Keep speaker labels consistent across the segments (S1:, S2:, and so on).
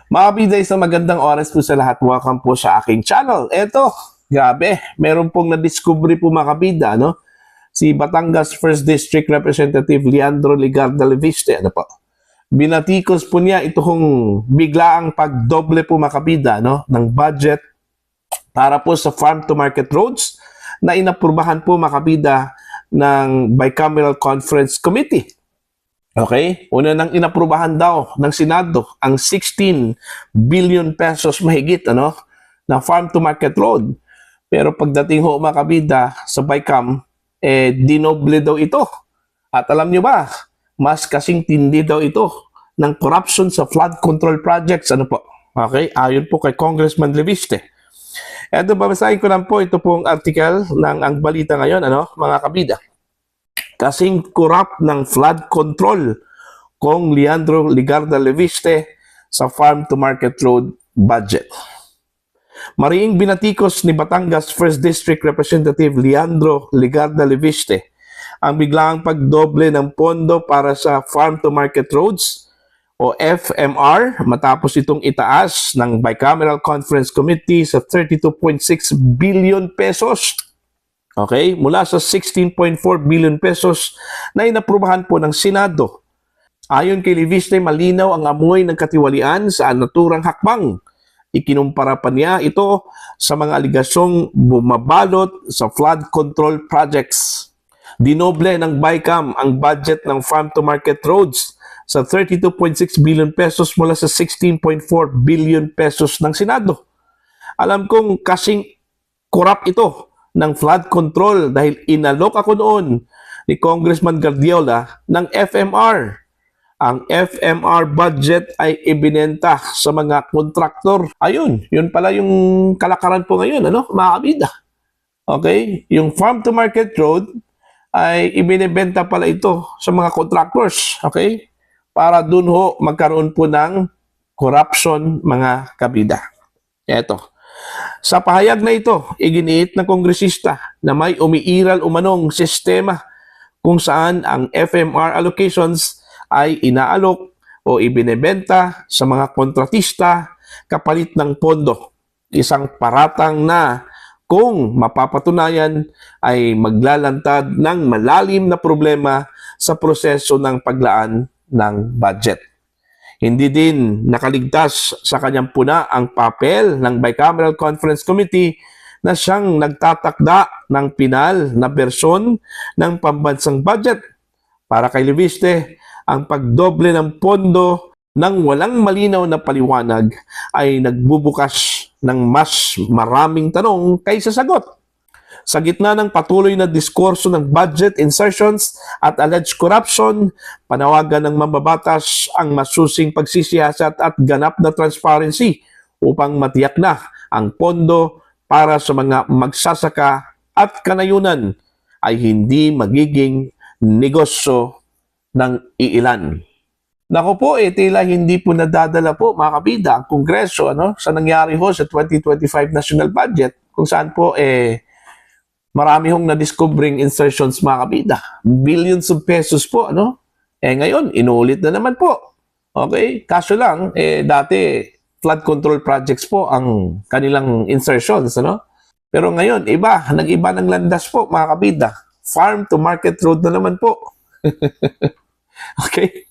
S1: Mga kabida, isang magandang oras po sa lahat. Welcome po sa aking channel. Eto, grabe, meron pong na-discovery po mga kabida, no? Si Batangas 1st District Representative Leandro Ligarda Leviste, ano po? Binatikos po niya itong biglaang pagdoble po mga kabida, no? Ng budget para po sa farm to market roads na inaprubahan po mga kabida ng Bicameral Conference Committee. Okay? Una nang inaprubahan daw ng Senado ang 16 billion pesos mahigit na farm to market road. Pero pagdating ho mga kabida sa BICAM, dinoble daw ito. At alam nyo ba, mas kasing tindi daw ito ng corruption sa flood control projects. Ano po? Okay? Ayon po kay Congressman Leviste. Eto, babasahin ko lang po ito pong article ng Ang Balita Ngayon, mga kabida. Kasing corrupt ng flood control kong Leandro Ligarda Leviste sa farm to market road budget. Mariing binatikos ni Batangas 1st District Representative Leandro Ligarda Leviste ang biglaang pagdoble ng pondo para sa farm to market roads o FMR matapos itong itaas ng Bicameral Conference Committee sa 32.6 billion pesos. Okay, mula sa 16.4 billion pesos na inaprubahan po ng Senado. Ayon kay Leviste, malinaw ang amoy ng katiwalian sa naturang hakbang. Ikinumpara pa niya ito sa mga aligasyong bumabalot sa flood control projects. Dinoble ng BICAM ang budget ng farm to market roads sa 32.6 billion pesos mula sa 16.4 billion pesos ng Senado. Alam kong kasing corrupt ito ng flood control dahil inalok ako noon ni Congressman Guardiola ng FMR. Ang FMR budget ay ibinenta sa mga kontraktor. Ayun, yun pala yung kalakaran po ngayon, mga kabida. Okay? Yung farm to market road ay ibinebenta pala ito sa mga contractors. Okay? Para dun ho magkaroon po ng corruption, mga kabida. Eto. Sa pahayag na ito, iginiit ng kongresista na may umiiral umanong sistema kung saan ang FMR allocations ay inaalok o ibinebenta sa mga kontratista kapalit ng pondo. Isang paratang na kung mapapatunayan ay maglalantad ng malalim na problema sa proseso ng paglaan ng budget. Hindi din nakaligtas sa kanyang puna ang papel ng Bicameral Conference Committee na siyang nagtatakda ng pinal na bersyon ng pambansang budget. Para kay Leviste, ang pagdoble ng pondo ng walang malinaw na paliwanag ay nagbubukas ng mas maraming tanong kaysa sagot. Sa gitna ng patuloy na diskurso ng budget insertions at alleged corruption, panawagan ng mambabatas ang masusing pagsisiyasat at ganap na transparency upang matiyak na ang pondo para sa mga magsasaka at kanayunan ay hindi magiging negosyo ng iilan. Naku po, tila hindi po nadadala po mga kabida ang Kongreso sa nangyari ho sa 2025 national budget kung saan po marami hong na-discovering insertions mga kabida. Billions of pesos po, ngayon, inulit na naman po. Okay? Kaso lang, dati, flood control projects po ang kanilang insertions, Pero ngayon, nag-iba ng landas po, mga kabida. Farm to market road na naman po. Okay?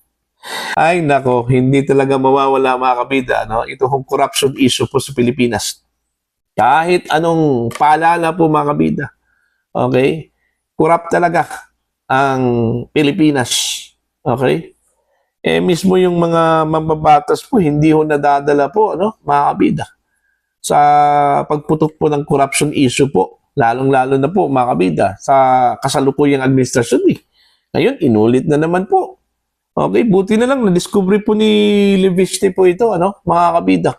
S1: Ay, nako, hindi talaga mawawala, mga kabida, Ito hong corruption issue po sa Pilipinas. Kahit anong paalala po, mga kabida. Okay? Corrupt talaga ang Pilipinas. Okay? Mismo yung mga mambabatas po, hindi ho nadadala po, mga kabida. Sa pagputok po ng corruption issue po, lalong-lalo na po, mga kabida, sa kasalukuyang administrasyon. Ngayon, inulit na naman po. Okay? Buti na lang, na-discovery po ni Leviste po ito, mga kabida.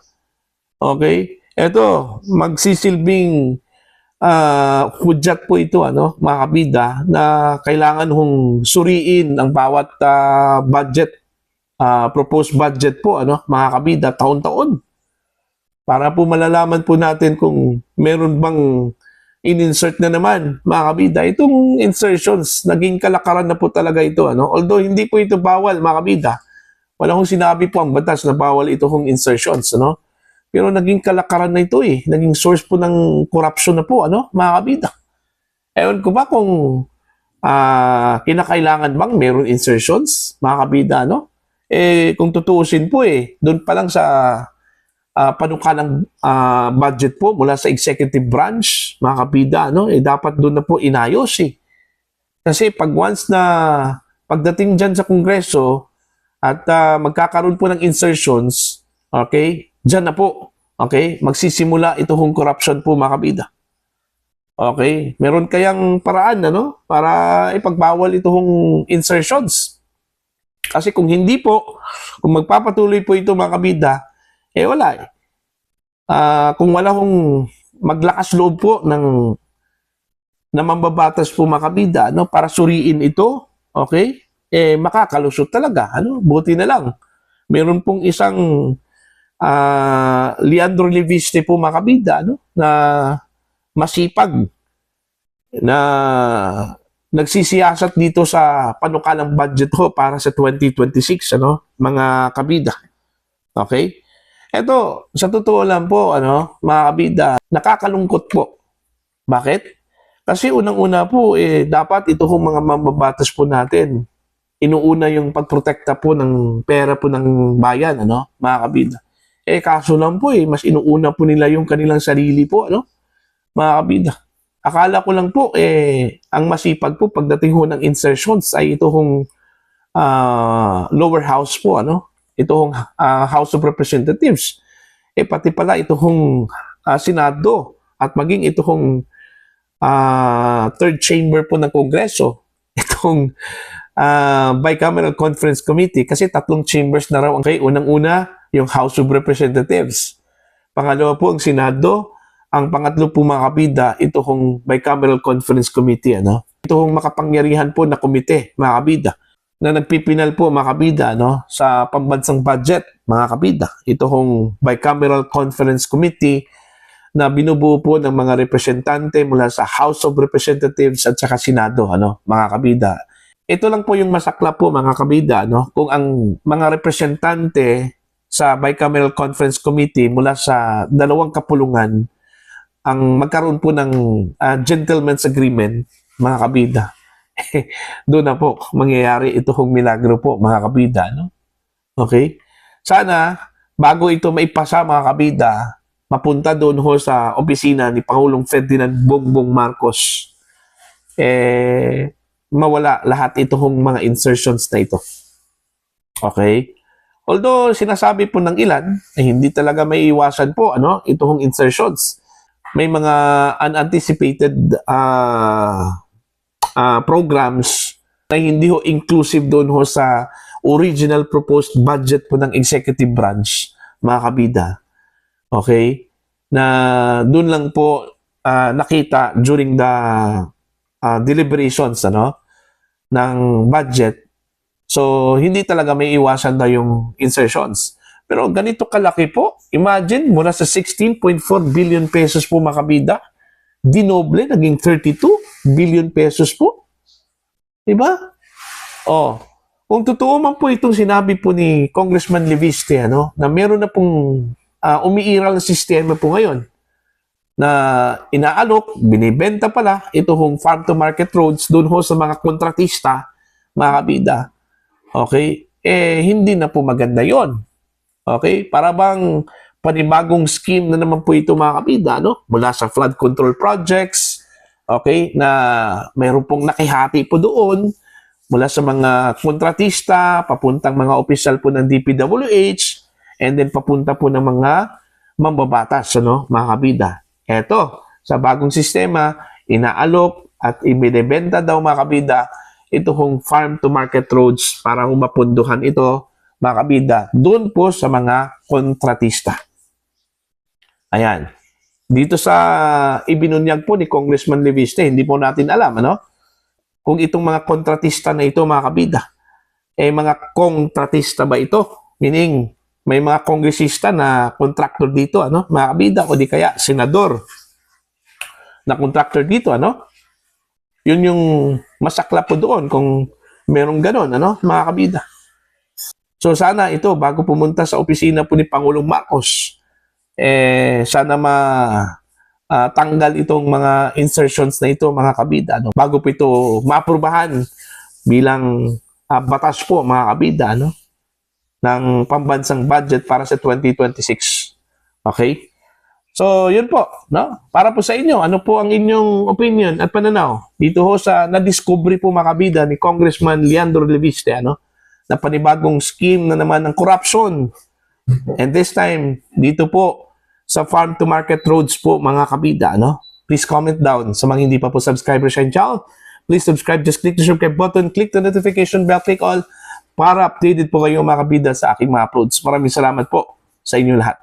S1: Okay? Ito, magsisilbing hudyat po ito, mga kabida, na kailangan hong suriin ang bawat budget, proposed budget po, mga kabida, taon-taon. Para po malalaman po natin kung meron bang in-insert na naman, mga kabida. Itong insertions, naging kalakaran na po talaga ito. Although hindi po ito bawal, mga kabida. Wala hong sinabi po ang batas na bawal ito hong insertions, ano? Pero naging kalakaran na ito eh. Naging source po ng corruption na po, ano, mga kabida. Ewan ko ba kung kinakailangan bang meron insertions, mga kabida, ano? Kung tutuusin po doon pa lang sa panukalang budget po mula sa executive branch, mga kabida, ano? Dapat doon na po inayos eh. Kasi pag once na pagdating dyan sa Kongreso, at magkakaroon po ng insertions, okay, dyan na po, okay, magsisimula itong corruption po, mga kabida. Okay, meron kayang paraan, ano, para ipagbawal itong insertions. Kasi kung hindi po, kung magpapatuloy po ito, mga kabida, wala eh. Kung wala hong maglakas loob po na mambabatas po, mga kabida, no, para suriin ito, okay, makakalusot talaga. Ano? Buti na lang. Meron pong isang Leandro Leviste po, mga kabida, ano? Na masipag na nagsisiyasat dito sa panukalang budget ho para sa 2026, ano? Mga kabida. Okay? Ito, sa totoo lang po, ano, mga kabida, nakakalungkot po. Bakit? Kasi unang-una po, dapat ito hong mga mambabatas po natin, inuuna yung pagprotekta po ng pera po ng bayan, ano, mga kabida. Kaso lang po mas inuuna po nila yung kanilang sarili po, ano, mga kabida. Akala ko lang po, ang masipag po pagdating ho ng insertions ay ito hong lower house po, ano, ito hong House of Representatives. Pati pala ito hong Senado at maging ito hong third chamber po ng Kongreso, itong Bicameral Conference Committee, kasi 3 chambers na raw. Okay, unang-una yung House of Representatives, pangalawa po ang Senado, ang pangatlo po, mga kabida, ito hong Bicameral Conference Committee, ano? Ito hong makapangyarihan po na komite, mga kabida, na nagpipinal po, mga kabida, no, sa pambansang budget, mga kabida. Ito hong Bicameral Conference Committee na binubuo po ng mga representante mula sa House of Representatives at saka Senado, ano, mga kabida. Ito lang po yung masakla po, mga kabida, no? Kung ang mga representante sa Bicameral Conference Committee mula sa dalawang kapulungan ang magkaroon po ng gentleman's agreement, mga kabida, doon na po mangyayari itong milagro po, mga kabida, no? Okay? Sana, bago ito maipasa, mga kabida, mapunta doon ho sa opisina ni Pangulong Ferdinand Bongbong Marcos, mawala lahat itong mga insertions na ito. Okay? Although sinasabi po ng ilan ay hindi talaga may iwasan po, ano, itong insertions. May mga unanticipated programs na hindi ho inclusive doon ho sa original proposed budget po ng executive branch, mga kabida. Okay? Na doon lang po nakita during the deliberations, ano, ng budget. So, hindi talaga may iwasan na yung insertions. Pero ganito kalaki po, imagine, mula sa 16.4 billion pesos po, mga kabida, dinoble, naging 32 billion pesos po. Diba? Oh, kung totoo man po itong sinabi po ni Congressman Leviste, ano, na meron na pong umiiral na sistema po ngayon na inaalok, binibenta pala itong farm-to-market roads doon ho sa mga kontratista, mga kabida. Okay? Hindi na po maganda yon. Okay? Para bang panibagong scheme na naman po ito, mga kabida, no? Mula sa flood control projects, okay, na mayroon pong nakihati po doon, mula sa mga kontratista, papuntang mga opisyal po ng DPWH, and then papunta po ng mga mambabatas, ano, mga kabida. Eto, sa bagong sistema, inaalok at ibinebenta daw, mga kabida, itong farm-to-market roads para mapunduhan ito, mga kabida, doon po sa mga kontratista. Ayan. Dito sa ibinunyag po ni Congressman Leviste, hindi po natin alam, ano, kung itong mga kontratista na ito, mga kabida, mga kontratista ba ito? Meaning, may mga kongresista na contractor dito, ano, mga kabida, o di kaya senador na contractor dito, ano? Yun yung masakla po doon kung merong ganon, ano, mga kabida. So sana ito, bago pumunta sa opisina po ni Pangulong Marcos, sana tanggal itong mga insertions na ito, mga kabida, no? Bago po ito maaprubahan bilang batas po, mga kabida, no? Ng pambansang budget para sa 2026. Okay? So, yun po, no? Para po sa inyo, ano po ang inyong opinion at pananaw dito ho sa na-discovery po, mga kabida, ni Congressman Leandro Leviste, ano? Na panibagong scheme na naman ng corruption. And this time, dito po sa Farm to Market Roads po, mga kabida, no? Please comment down sa mga hindi pa po subscriber sa channel. Please subscribe. Just click the subscribe button, click the notification bell, click all para updated po kayo, mga kabida, sa aking mga uploads. Maraming salamat po sa inyo lahat.